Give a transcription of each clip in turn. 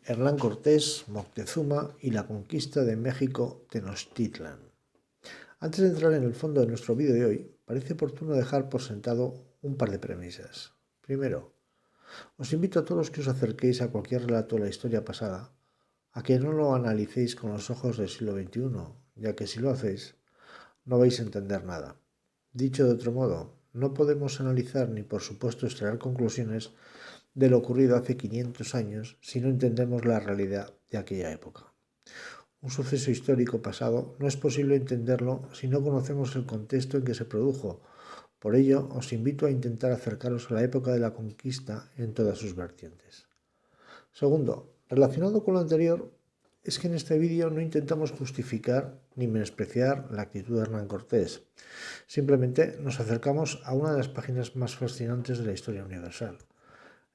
Hernán Cortés, Moctezuma y la conquista de México Tenochtitlan. Antes de entrar en el fondo de nuestro vídeo de hoy, parece oportuno dejar por sentado un par de premisas. Primero, os invito a todos los que os acerquéis a cualquier relato de la historia pasada a que no lo analicéis con los ojos del siglo XXI, ya que si lo hacéis, no vais a entender nada. Dicho de otro modo, no podemos analizar ni por supuesto extraer conclusiones de lo ocurrido hace 500 años si no entendemos la realidad de aquella época. Un suceso histórico pasado no es posible entenderlo si no conocemos el contexto en que se produjo. Por ello, os invito a intentar acercaros a la época de la conquista en todas sus vertientes. Segundo, relacionado con lo anterior, es que en este vídeo no intentamos justificar ni menospreciar la actitud de Hernán Cortés. Simplemente nos acercamos a una de las páginas más fascinantes de la historia universal: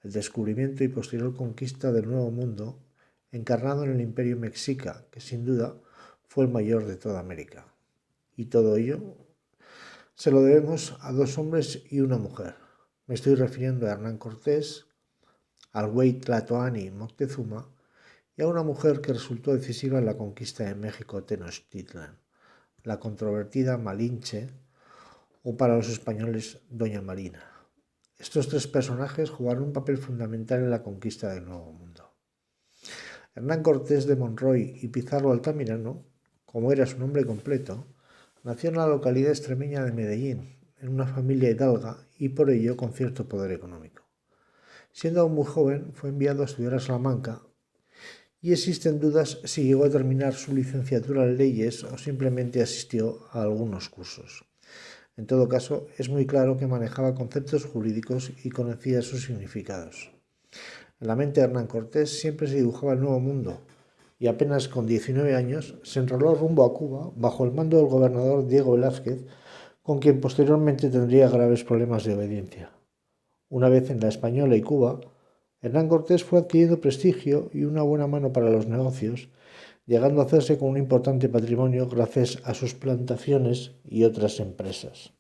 el descubrimiento y posterior conquista del Nuevo Mundo, encarnado en el Imperio Mexica, que sin duda fue el mayor de toda América. Y todo ello se lo debemos a dos hombres y una mujer. Me estoy refiriendo a Hernán Cortés, al güey Tlatoani Moctezuma y a una mujer que resultó decisiva en la conquista de México Tenochtitlan, la controvertida Malinche, o para los españoles Doña Marina. Estos tres personajes jugaron un papel fundamental en la conquista del Nuevo Mundo. Hernán Cortés de Monroy y Pizarro Altamirano, como era su nombre completo, nació en la localidad extremeña de Medellín, en una familia hidalga y por ello con cierto poder económico. Siendo aún muy joven, fue enviado a estudiar a Salamanca y existen dudas si llegó a terminar su licenciatura en leyes o simplemente asistió a algunos cursos. En todo caso, es muy claro que manejaba conceptos jurídicos y conocía sus significados. En la mente de Hernán Cortés siempre se dibujaba el Nuevo Mundo y apenas con 19 años se enroló rumbo a Cuba bajo el mando del gobernador Diego Velázquez, con quien posteriormente tendría graves problemas de obediencia. Una vez en La Española y Cuba, Hernán Cortés fue adquiriendo prestigio y una buena mano para los negocios, llegando a hacerse con un importante patrimonio gracias a sus plantaciones y otras empresas.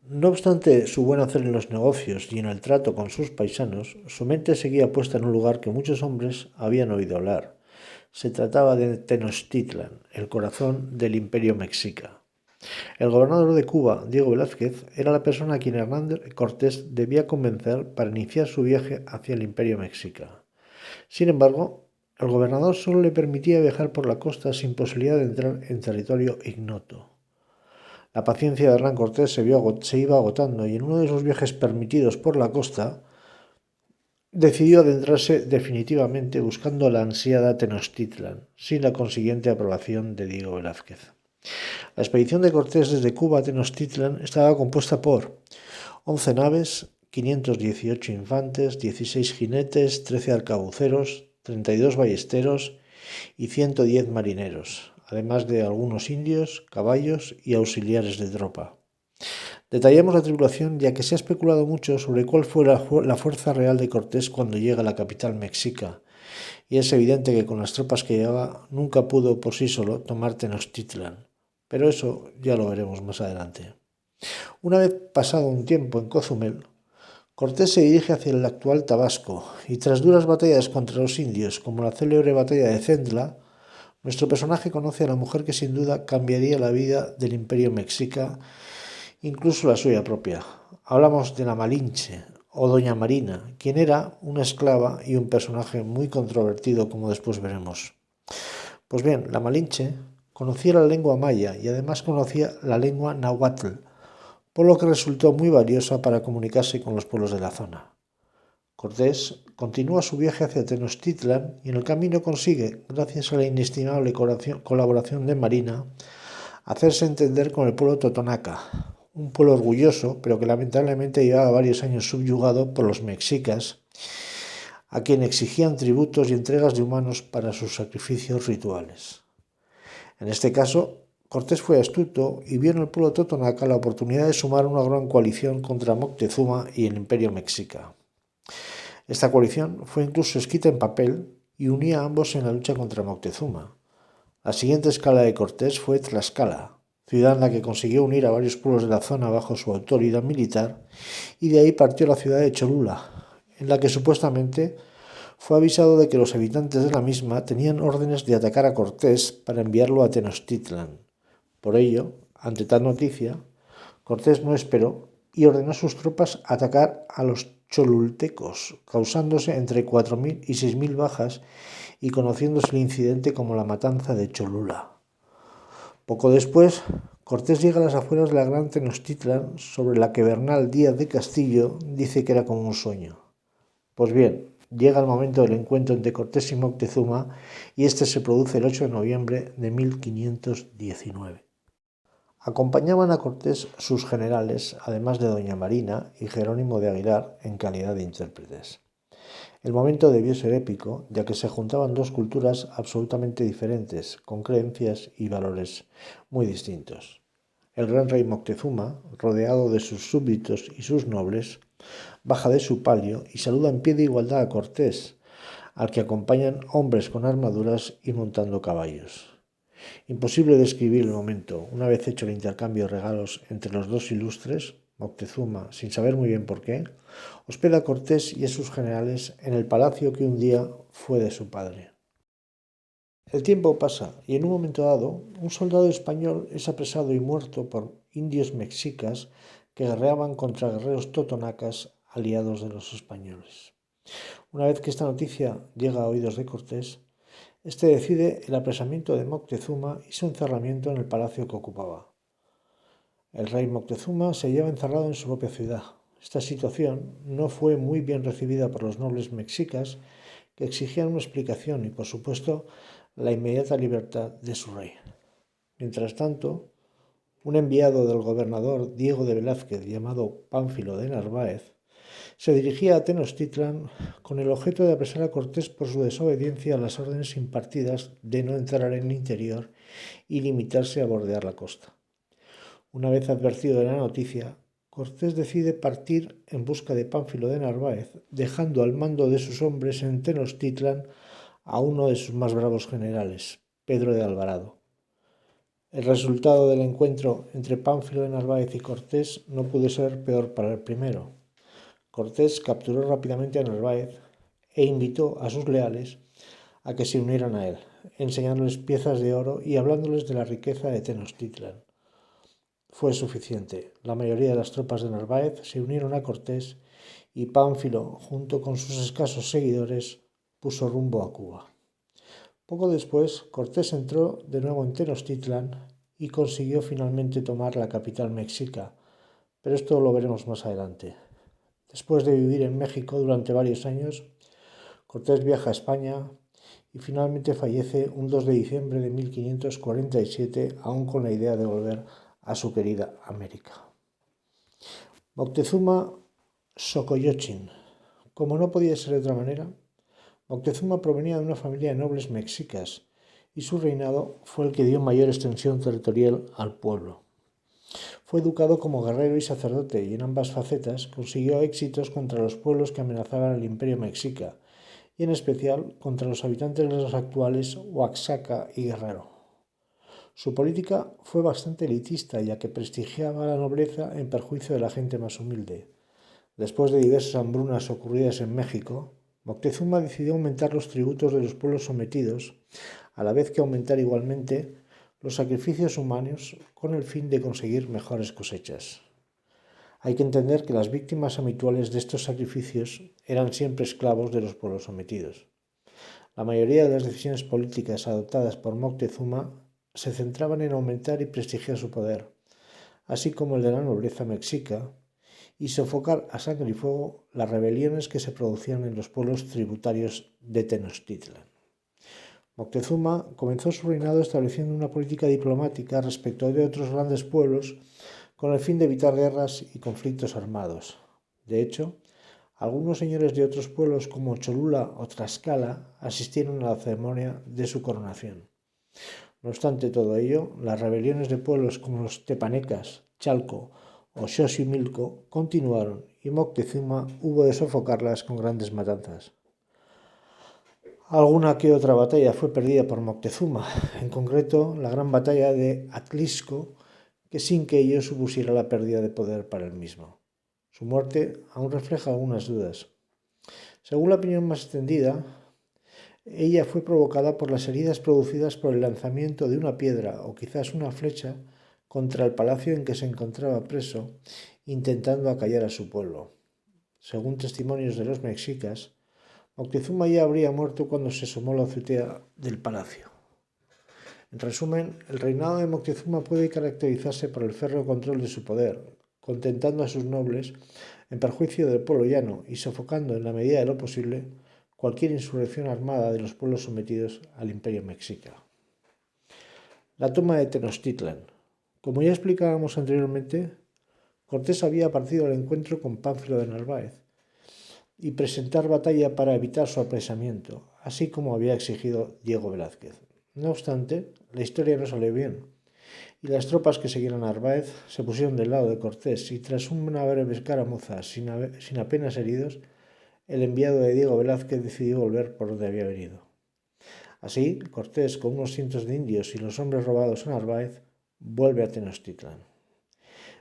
No obstante su buen hacer en los negocios y en el trato con sus paisanos, su mente seguía puesta en un lugar que muchos hombres habían oído hablar. Se trataba de Tenochtitlan, el corazón del Imperio Mexica. El gobernador de Cuba, Diego Velázquez, era la persona a quien Hernán Cortés debía convencer para iniciar su viaje hacia el Imperio Mexica. Sin embargo, el gobernador solo le permitía viajar por la costa sin posibilidad de entrar en territorio ignoto. La paciencia de Hernán Cortés se iba agotando y en uno de esos viajes permitidos por la costa decidió adentrarse definitivamente buscando la ansiada Tenochtitlan, sin la consiguiente aprobación de Diego Velázquez. La expedición de Cortés desde Cuba a Tenochtitlan estaba compuesta por 11 naves, 518 infantes, 16 jinetes, 13 arcabuceros, 32 ballesteros y 110 marineros, además de algunos indios, caballos y auxiliares de tropa. Detallamos la tripulación ya que se ha especulado mucho sobre cuál fue la fuerza real de Cortés cuando llega a la capital mexica, y es evidente que con las tropas que llevaba nunca pudo por sí solo tomar Tenochtitlan, pero eso ya lo veremos más adelante. Una vez pasado un tiempo en Cozumel, Cortés se dirige hacia el actual Tabasco y tras duras batallas contra los indios, como la célebre batalla de Centla, nuestro personaje conoce a la mujer que sin duda cambiaría la vida del Imperio Mexica, incluso la suya propia. Hablamos de la Malinche, o Doña Marina, quien era una esclava y un personaje muy controvertido, como después veremos. Pues bien, la Malinche conocía la lengua maya y además conocía la lengua náhuatl, por lo que resultó muy valiosa para comunicarse con los pueblos de la zona. Cortés continúa su viaje hacia Tenochtitlan y en el camino consigue, gracias a la inestimable colaboración de Marina, hacerse entender con el pueblo totonaca, un pueblo orgulloso, pero que lamentablemente llevaba varios años subyugado por los mexicas, a quien exigían tributos y entregas de humanos para sus sacrificios rituales. En este caso, Cortés fue astuto y vio en el pueblo totonaca la oportunidad de sumar una gran coalición contra Moctezuma y el Imperio Mexica. Esta coalición fue incluso escrita en papel y unía a ambos en la lucha contra Moctezuma. La siguiente escala de Cortés fue Tlaxcala, ciudad en la que consiguió unir a varios pueblos de la zona bajo su autoridad militar, y de ahí partió a la ciudad de Cholula, en la que supuestamente fue avisado de que los habitantes de la misma tenían órdenes de atacar a Cortés para enviarlo a Tenochtitlan. Por ello, ante tal noticia, Cortés no esperó y ordenó a sus tropas atacar a los cholultecos, causándose entre 4.000 y 6.000 bajas y conociéndose el incidente como la matanza de Cholula. Poco después, Cortés llega a las afueras de la gran Tenochtitlan, sobre la que Bernal Díaz de Castillo dice que era como un sueño. Pues bien, llega el momento del encuentro entre Cortés y Moctezuma y este se produce el 8 de noviembre de 1519. Acompañaban a Cortés sus generales, además de doña Marina y Jerónimo de Aguilar, en calidad de intérpretes. El momento debió ser épico, ya que se juntaban dos culturas absolutamente diferentes, con creencias y valores muy distintos. El gran rey Moctezuma, rodeado de sus súbditos y sus nobles, baja de su palio y saluda en pie de igualdad a Cortés, al que acompañan hombres con armaduras y montando caballos. Imposible describir el momento. Una vez hecho el intercambio de regalos entre los dos ilustres, Moctezuma, sin saber muy bien por qué, hospeda a Cortés y a sus generales en el palacio que un día fue de su padre. El tiempo pasa y en un momento dado, un soldado español es apresado y muerto por indios mexicas que guerreaban contra guerreros totonacas aliados de los españoles. Una vez que esta noticia llega a oídos de Cortés, este decide el apresamiento de Moctezuma y su encerramiento en el palacio que ocupaba. El rey Moctezuma se hallaba encerrado en su propia ciudad. Esta situación no fue muy bien recibida por los nobles mexicas, que exigían una explicación y, por supuesto, la inmediata libertad de su rey. Mientras tanto, un enviado del gobernador Diego de Velázquez, llamado Pánfilo de Narváez, se dirigía a Tenochtitlan con el objeto de apresar a Cortés por su desobediencia a las órdenes impartidas de no entrar en el interior y limitarse a bordear la costa. Una vez advertido de la noticia, Cortés decide partir en busca de Pánfilo de Narváez, dejando al mando de sus hombres en Tenochtitlan a uno de sus más bravos generales, Pedro de Alvarado. El resultado del encuentro entre Pánfilo de Narváez y Cortés no pudo ser peor para el primero. Cortés capturó rápidamente a Narváez e invitó a sus leales a que se unieran a él, enseñándoles piezas de oro y hablándoles de la riqueza de Tenochtitlan. Fue suficiente. La mayoría de las tropas de Narváez se unieron a Cortés y Pánfilo, junto con sus escasos seguidores, puso rumbo a Cuba. Poco después, Cortés entró de nuevo en Tenochtitlan y consiguió finalmente tomar la capital mexica, pero esto lo veremos más adelante. Después de vivir en México durante varios años, Cortés viaja a España y finalmente fallece un 2 de diciembre de 1547, aún con la idea de volver a su querida América. Moctezuma Xocoyotzin. Como no podía ser de otra manera, Moctezuma provenía de una familia de nobles mexicas y su reinado fue el que dio mayor extensión territorial al pueblo. Fue educado como guerrero y sacerdote y en ambas facetas consiguió éxitos contra los pueblos que amenazaban el imperio mexica y en especial contra los habitantes de los actuales Oaxaca y Guerrero. Su política fue bastante elitista, ya que prestigiaba a la nobleza en perjuicio de la gente más humilde. Después de diversas hambrunas ocurridas en México, Moctezuma decidió aumentar los tributos de los pueblos sometidos, a la vez que aumentar igualmente los sacrificios humanos con el fin de conseguir mejores cosechas. Hay que entender que las víctimas habituales de estos sacrificios eran siempre esclavos de los pueblos sometidos. La mayoría de las decisiones políticas adoptadas por Moctezuma se centraban en aumentar y prestigiar su poder, así como el de la nobleza mexica, y sofocar a sangre y fuego las rebeliones que se producían en los pueblos tributarios de Tenochtitlan. Moctezuma comenzó su reinado estableciendo una política diplomática respecto de otros grandes pueblos con el fin de evitar guerras y conflictos armados. De hecho, algunos señores de otros pueblos como Cholula o Tlaxcala asistieron a la ceremonia de su coronación. No obstante todo ello, las rebeliones de pueblos como los tepanecas, Chalco o Xochimilco continuaron y Moctezuma hubo de sofocarlas con grandes matanzas. Alguna que otra batalla fue perdida por Moctezuma, en concreto la gran batalla de Atlisco, que sin que ello supusiera la pérdida de poder para él mismo. Su muerte aún refleja algunas dudas. Según la opinión más extendida, ella fue provocada por las heridas producidas por el lanzamiento de una piedra o quizás una flecha contra el palacio en que se encontraba preso, intentando acallar a su pueblo. Según testimonios de los mexicas, Moctezuma ya habría muerto cuando se asomó la azotea del palacio. En resumen, el reinado de Moctezuma puede caracterizarse por el férreo control de su poder, contentando a sus nobles en perjuicio del pueblo llano y sofocando en la medida de lo posible cualquier insurrección armada de los pueblos sometidos al imperio mexica. La toma de Tenochtitlan. Como ya explicábamos anteriormente, Cortés había partido al encuentro con Pánfilo de Narváez y presentar batalla para evitar su apresamiento, así como había exigido Diego Velázquez. No obstante, la historia no salió bien, y las tropas que seguían a Narváez se pusieron del lado de Cortés y tras una breve escaramuza sin apenas heridos, el enviado de Diego Velázquez decidió volver por donde había venido. Así, Cortés, con unos cientos de indios y los hombres robados a Narváez, vuelve a Tenochtitlan.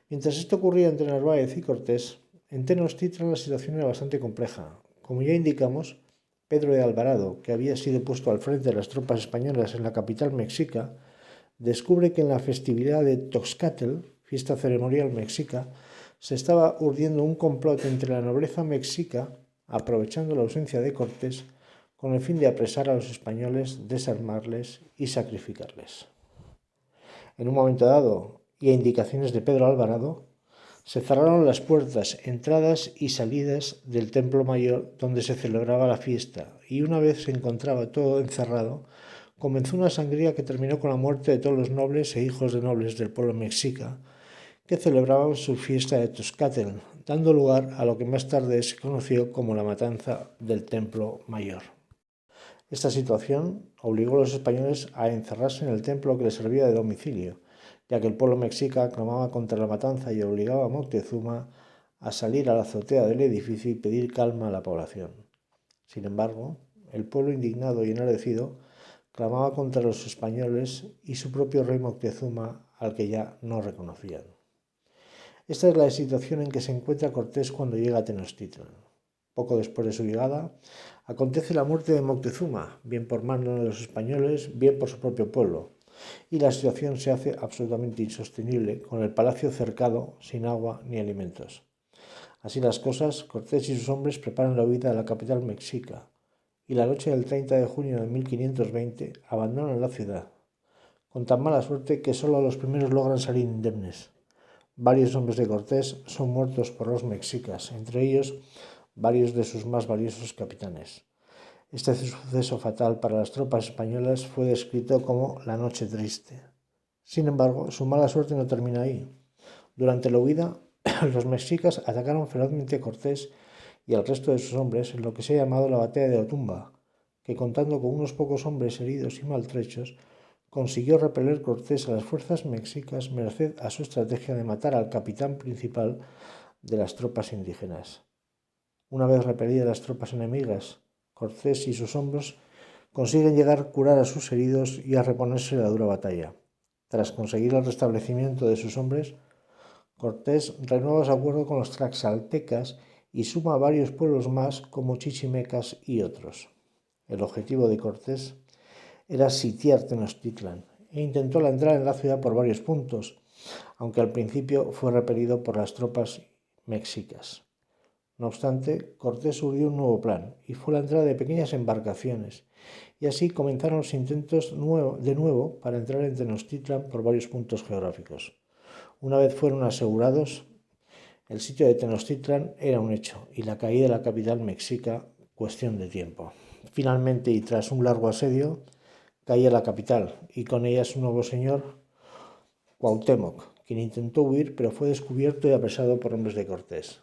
Mientras esto ocurría entre Narváez y Cortés, en Tenochtitlan la situación era bastante compleja. Como ya indicamos, Pedro de Alvarado, que había sido puesto al frente de las tropas españolas en la capital mexica, descubre que en la festividad de Toxcatl, fiesta ceremonial mexica, se estaba urdiendo un complot entre la nobleza mexica, aprovechando la ausencia de Cortés, con el fin de apresar a los españoles, desarmarles y sacrificarles. En un momento dado, y a indicaciones de Pedro Alvarado, se cerraron las puertas, entradas y salidas del templo mayor donde se celebraba la fiesta, y una vez se encontraba todo encerrado, comenzó una sangría que terminó con la muerte de todos los nobles e hijos de nobles del pueblo mexica, que celebraban su fiesta de Tezcatl, dando lugar a lo que más tarde se conoció como la matanza del templo mayor. Esta situación obligó a los españoles a encerrarse en el templo que les servía de domicilio, ya que el pueblo mexica clamaba contra la matanza y obligaba a Moctezuma a salir a la azotea del edificio y pedir calma a la población. Sin embargo, el pueblo indignado y enardecido clamaba contra los españoles y su propio rey Moctezuma, al que ya no reconocían. Esta es la situación en que se encuentra Cortés cuando llega a Tenochtitlan. Poco después de su llegada, acontece la muerte de Moctezuma, bien por mano de los españoles, bien por su propio pueblo, y la situación se hace absolutamente insostenible, con el palacio cercado, sin agua ni alimentos. Así las cosas, Cortés y sus hombres preparan la huida a la capital mexica, y la noche del 30 de junio de 1520 abandonan la ciudad, con tan mala suerte que solo los primeros logran salir indemnes. Varios hombres de Cortés son muertos por los mexicas, entre ellos varios de sus más valiosos capitanes. Este suceso fatal para las tropas españolas fue descrito como la Noche Triste. Sin embargo, su mala suerte no termina ahí. Durante la huida, los mexicas atacaron ferozmente a Cortés y al resto de sus hombres en lo que se ha llamado la Batalla de Otumba, que contando con unos pocos hombres heridos y maltrechos, consiguió repeler Cortés a las fuerzas mexicas merced a su estrategia de matar al capitán principal de las tropas indígenas. Una vez repelidas las tropas enemigas, Cortés y sus hombres consiguen llegar a curar a sus heridos y a reponerse de la dura batalla. Tras conseguir el restablecimiento de sus hombres, Cortés renueva su acuerdo con los tlaxcaltecas y suma varios pueblos más como chichimecas y otros. El objetivo de Cortés era sitiar Tenochtitlan e intentó la entrada en la ciudad por varios puntos, aunque al principio fue repelido por las tropas mexicas. No obstante, Cortés urdió un nuevo plan y fue la entrada de pequeñas embarcaciones, y así comenzaron los intentos de nuevo para entrar en Tenochtitlan por varios puntos geográficos. Una vez fueron asegurados, el sitio de Tenochtitlan era un hecho y la caída de la capital mexica cuestión de tiempo. Finalmente, y tras un largo asedio, caía la capital y con ella su nuevo señor, Cuauhtémoc, quien intentó huir pero fue descubierto y apresado por hombres de Cortés.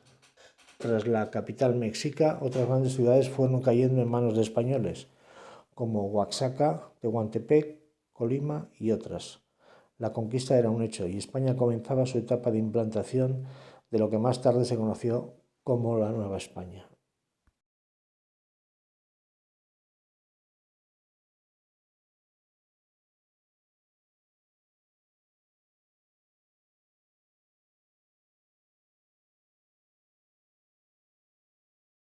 Tras la capital mexica, otras grandes ciudades fueron cayendo en manos de españoles, como Oaxaca, Tehuantepec, Colima y otras. La conquista era un hecho y España comenzaba su etapa de implantación de lo que más tarde se conoció como la Nueva España.